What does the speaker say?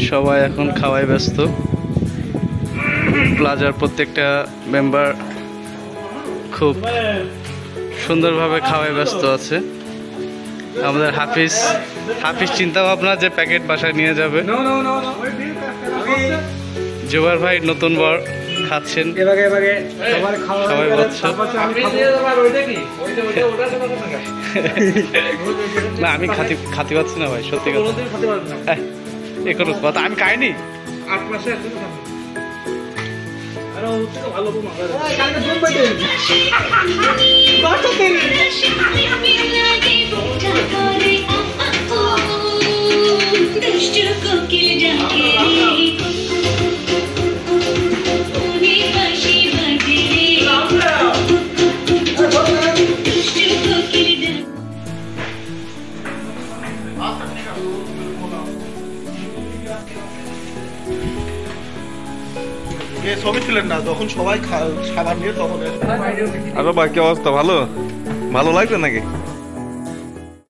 সবাই এখন খাওয়ায় ব্যস্ত। প্লাজার প্রত্যেকটা মেম্বার খুব সুন্দরভাবে খাওয়ায় ব্যস্ত আছে। আমাদের হাফিজ চিন্তা ভাবনা যে প্যাকেট বাসায় নিয়ে যাবে। জোবার ভাই নতুন বর খাচ্ছেন, সবাই বলছে না আমি খাতে পাচ্ছি না ভাই, সত্যি কথা এ কোনো কথা আমি খাইনি। 8 মাসে ছবি ছিলেন না যখন সবাই খাবার নিয়ে তখন। আরো বাকি অবস্থা ভালো ভালো লাগবে নাকি?